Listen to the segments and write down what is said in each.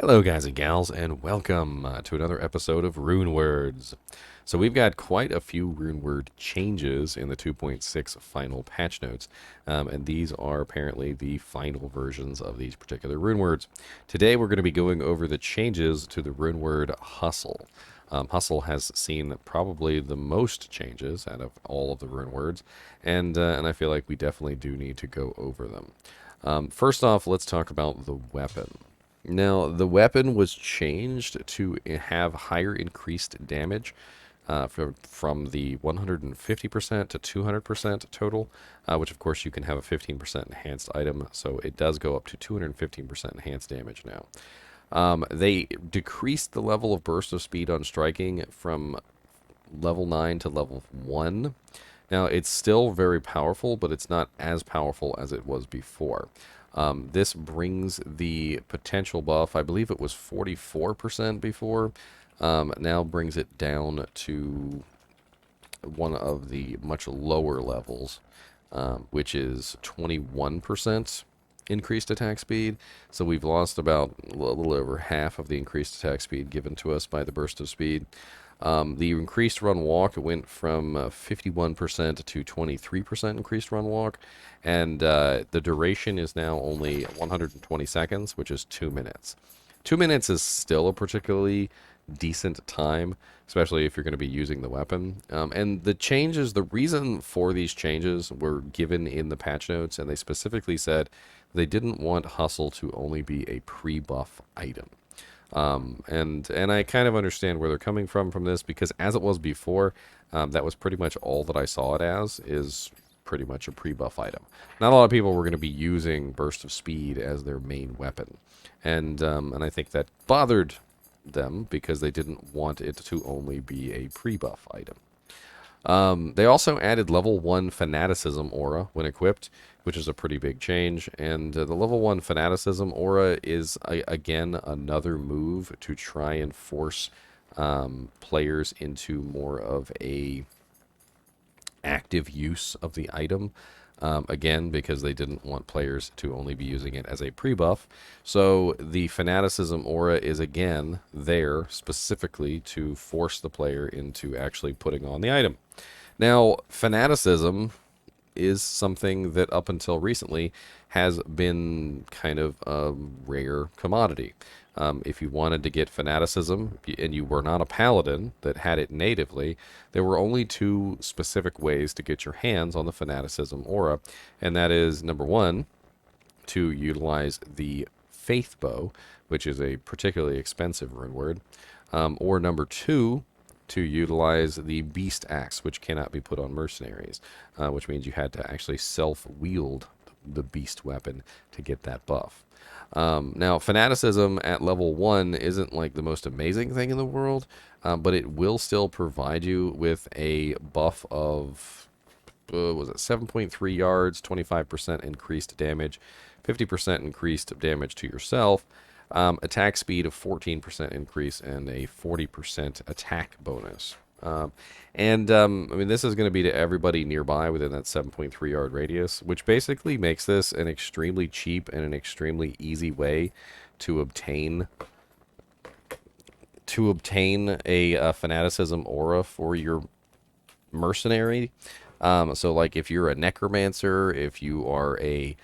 Hello, guys and gals, and welcome to another episode of Runewords. So we've got quite a few Runeword changes in the 2.6 final patch notes, and these are apparently the final versions of these particular Runewords. Today we're going to be going over the changes to the Runeword Hustle. Hustle has seen probably the most changes out of all of the Runewords, and I feel like we definitely do need to go over them. First off, let's talk about the weapon. Now, the weapon was changed to have higher increased damage from the 150% to 200% total, which of course you can have a 15% enhanced item, so it does go up to 215% enhanced damage now. They decreased the level of burst of speed on striking from level 9 to level 1. Now, it's still very powerful, but it's not as powerful as it was before. This brings the potential buff, I believe it was 44% before, now brings it down to one of the much lower levels, which is 21% increased attack speed. So we've lost about a little over half of the increased attack speed given to us by the burst of speed. The increased run walk went from 51% to 23% increased run walk, and the duration is now only 120 seconds, which is 2 minutes. 2 minutes is still a particularly decent time, especially if you're going to be using the weapon. And the changes, the reason for these changes were given in the patch notes, and they specifically said they didn't want Hustle to only be a pre-buff item. And I kind of understand where they're coming from this, because as it was before, that was pretty much all that I saw it as, is pretty much a pre-buff item. Not a lot of people were going to be using Burst of Speed as their main weapon, and I think that bothered them because they didn't want it to only be a pre-buff item. They also added level 1 Fanaticism aura when equipped, which is a pretty big change. And the level 1 Fanaticism aura is, again, another move to try and force players into more of a active use of the item. Again, because they didn't want players to only be using it as a pre-buff. So the Fanaticism aura is again there specifically to force the player into actually putting on the item. Now, Fanaticism is something that up until recently has been kind of a rare commodity. If you wanted to get Fanaticism and you were not a paladin that had it natively, there were only two specific ways to get your hands on the Fanaticism aura, and that is, number one, to utilize the Faith Bow, which is a particularly expensive rune word, or number two, to utilize the Beast Axe, which cannot be put on mercenaries, which means you had to actually self-wield the beast weapon to get that buff. Now, Fanaticism at level 1 isn't like the most amazing thing in the world, but it will still provide you with a buff of, was it 7.3 yards, 25% increased damage, 50% increased damage to yourself, attack speed of 14% increase, and a 40% attack bonus. I mean, this is going to be to everybody nearby within that 7.3 yard radius, which basically makes this an extremely cheap and an extremely easy way to obtain a Fanaticism aura for your mercenary. So, like, if you're a necromancer, if you are a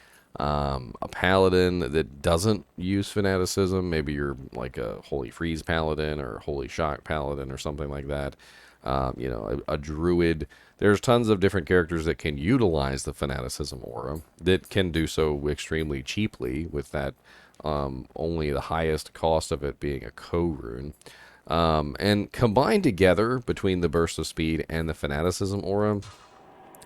paladin that doesn't use Fanaticism, maybe you're like a Holy Freeze paladin or Holy Shock paladin or something like that. A druid. There's tons of different characters that can utilize the Fanaticism aura that can do so extremely cheaply, with that only the highest cost of it being a co-rune. And combined together between the Burst of Speed and the Fanaticism aura,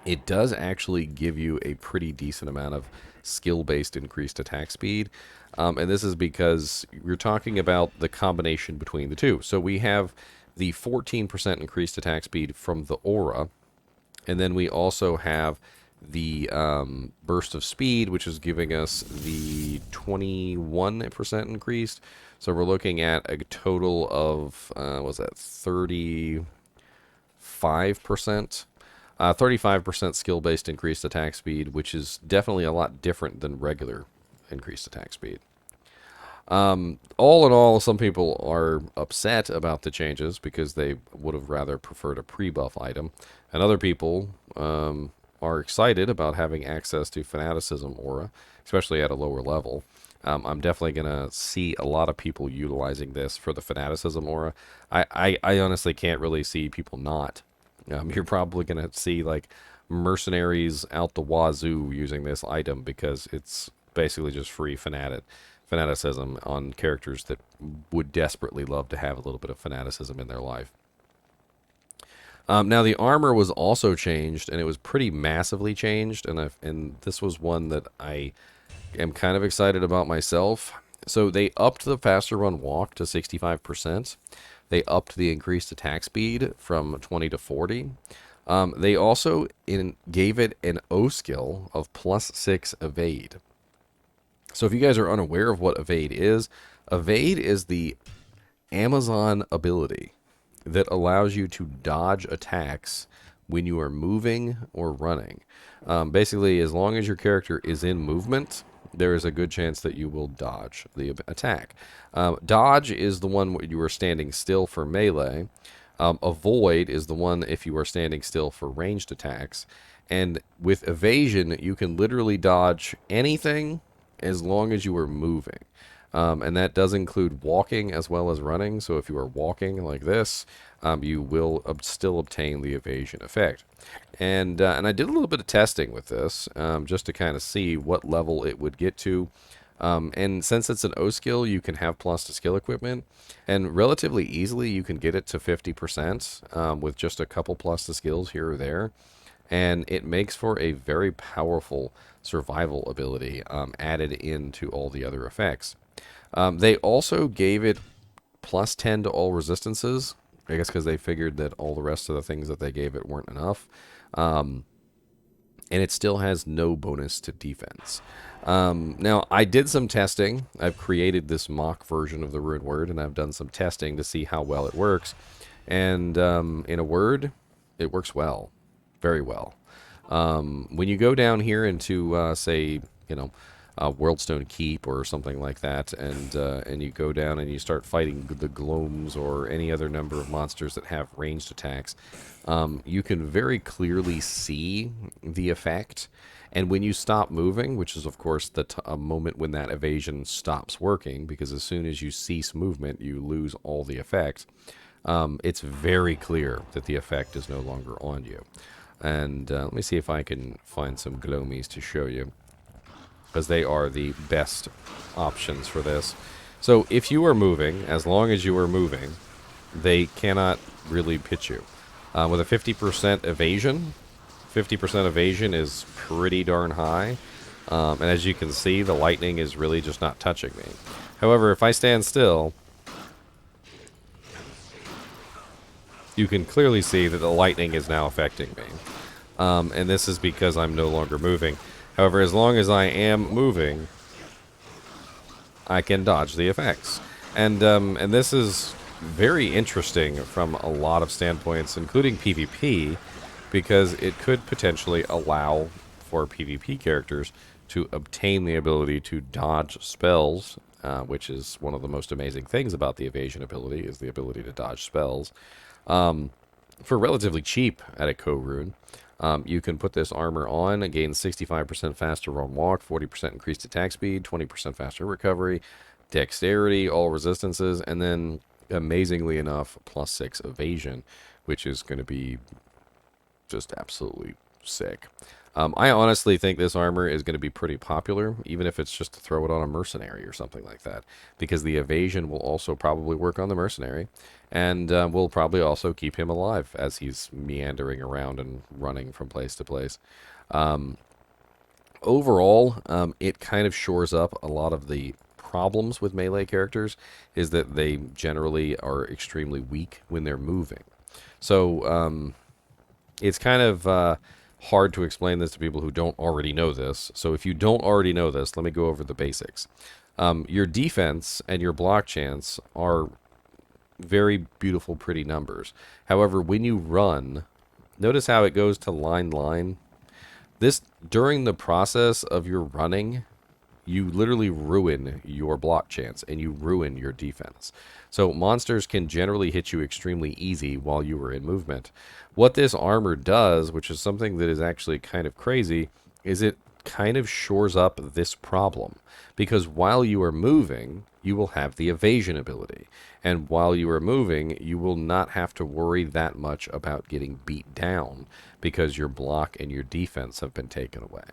it does actually give you a pretty decent amount of skill-based increased attack speed. And this is because you're talking about the combination between the two. So we have the 14% increased attack speed from the aura, and then we also have the burst of speed, which is giving us the 21% increased. So we're looking at a total of, was that 35%? 35% skill-based increased attack speed, which is definitely a lot different than regular increased attack speed. All in all, some people are upset about the changes because they would have rather preferred a pre-buff item, and other people are excited about having access to Fanaticism aura, especially at a lower level. I'm definitely going to see a lot of people utilizing this for the Fanaticism aura. I honestly can't really see people not. You're probably going to see like mercenaries out the wazoo using this item because it's basically just free fanaticism on characters that would desperately love to have a little bit of fanaticism in their life. Now the armor was also changed, and it was pretty massively changed, and this was one that I am kind of excited about myself. So they upped the faster run walk to 65%. They upped the increased attack speed from 20 to 40. They also gave it an O skill of +6 evade. So if you guys are unaware of what evade is the Amazon ability that allows you to dodge attacks when you are moving or running. Basically, as long as your character is in movement, there is a good chance that you will dodge the attack. Dodge is the one where you are standing still for melee. Avoid is the one if you are standing still for ranged attacks. And with evasion, you can literally dodge anything as long as you are moving. And that does include walking as well as running. So if you are walking like this, you will still obtain the evasion effect. And I did a little bit of testing with this just to kind of see what level it would get to. And since it's an O skill, you can have plus to skill equipment. And relatively easily, you can get it to 50% with just a couple plus to skills here or there. And it makes for a very powerful survival ability added into all the other effects. They also gave it +10 to all resistances, I guess because they figured that all the rest of the things that they gave it weren't enough. And it still has no bonus to defense. Now, I did some testing. I've created this mock version of the rune word, and I've done some testing to see how well it works. And in a word, it works well. Very well. When you go down here into, say, Worldstone Keep or something like that, and you go down and you start fighting the Gloams or any other number of monsters that have ranged attacks, you can very clearly see the effect. And when you stop moving, which is of course a moment when that evasion stops working, because as soon as you cease movement, you lose all the effect. It's very clear that the effect is no longer on you. And let me see if I can find some Gloomies to show you, because they are the best options for this. So if you are moving, as long as you are moving, they cannot really hit you. With a 50% evasion, 50% evasion is pretty darn high. And as you can see, the lightning is really just not touching me. However, if I stand still, you can clearly see that the lightning is now affecting me. And this is because I'm no longer moving. However, as long as I am moving, I can dodge the effects. And this is very interesting from a lot of standpoints, including PvP, because it could potentially allow for PvP characters to obtain the ability to dodge spells, which is one of the most amazing things about the evasion ability, is the ability to dodge spells, for relatively cheap at a co-rune. You can put this armor on, gain 65% faster run walk, 40% increased attack speed, 20% faster recovery, dexterity, all resistances, and then, amazingly enough, +6 evasion, which is going to be just absolutely sick. I honestly think this armor is going to be pretty popular, even if it's just to throw it on a mercenary or something like that, because the evasion will also probably work on the mercenary, and will probably also keep him alive as he's meandering around and running from place to place. Overall, it kind of shores up a lot of the problems with melee characters, is that they generally are extremely weak when they're moving. So it's kind of hard to explain this to people who don't already know this. So if you don't already know this, let me go over the basics. Your defense and your block chance are very beautiful, pretty numbers. However, when you run, notice how it goes to line. This, during the process of your running, you literally ruin your block chance and you ruin your defense. So monsters can generally hit you extremely easy while you are in movement. What this armor does, which is something that is actually kind of crazy, is it kind of shores up this problem. Because while you are moving, you will have the evasion ability. And while you are moving, you will not have to worry that much about getting beat down because your block and your defense have been taken away.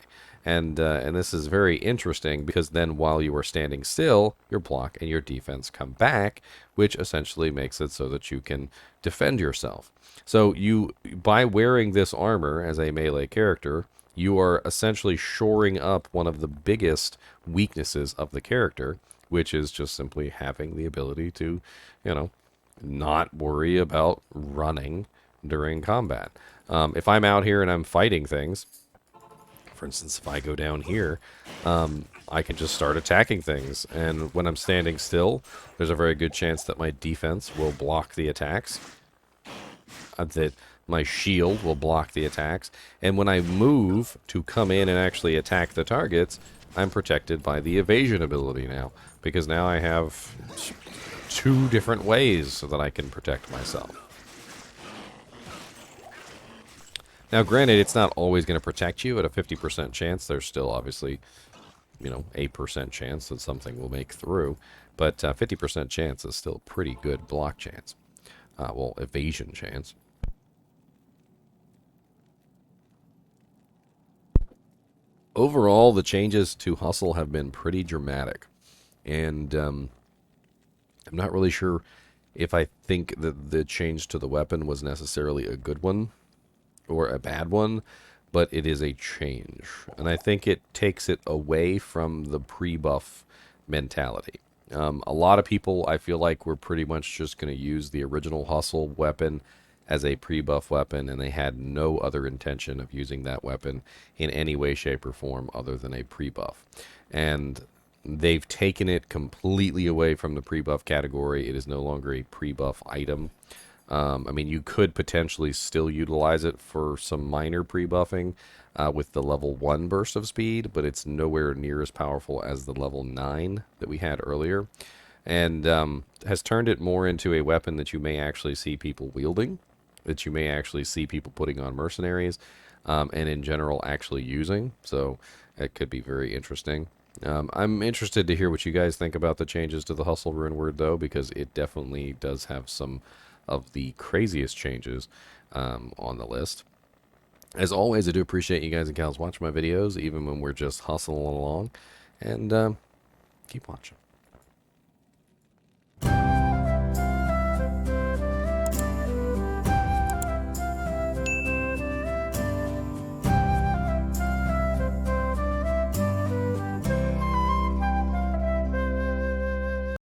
And this is very interesting because then while you are standing still, your block and your defense come back, which essentially makes it so that you can defend yourself. So you, by wearing this armor as a melee character, you are essentially shoring up one of the biggest weaknesses of the character, which is just simply having the ability to, you know, not worry about running during combat. If I'm out here and I'm fighting things, for instance, if I go down here, I can just start attacking things. And when I'm standing still, there's a very good chance that my defense will block the attacks, that my shield will block the attacks. And when I move to come in and actually attack the targets, I'm protected by the evasion ability now. Because now I have two different ways so that I can protect myself. Now, granted, it's not always going to protect you at a 50% chance. There's still, obviously, you know, 8% chance that something will make through. But 50% chance is still a pretty good block chance. Well, evasion chance. Overall, the changes to Hustle have been pretty dramatic. And I'm not really sure if I think that the change to the weapon was necessarily a good one or a bad one, but it is a change. And I think it takes it away from the pre-buff mentality. A lot of people, I feel like, were pretty much just going to use the original Hustle weapon as a pre-buff weapon, and they had no other intention of using that weapon in any way, shape, or form other than a pre-buff. And they've taken it completely away from the pre-buff category. It is no longer a pre-buff item. I mean, you could potentially still utilize it for some minor pre-buffing with the level 1 burst of speed, but it's nowhere near as powerful as the level 9 that we had earlier. And has turned it more into a weapon that you may actually see people wielding, that you may actually see people putting on mercenaries, and in general actually using. So it could be very interesting. I'm interested to hear what you guys think about the changes to the Hustle rune word, though, because it definitely does have some of the craziest changes on the list. As always, I do appreciate you guys and gals watching my videos, even when we're just hustling along. And keep watching.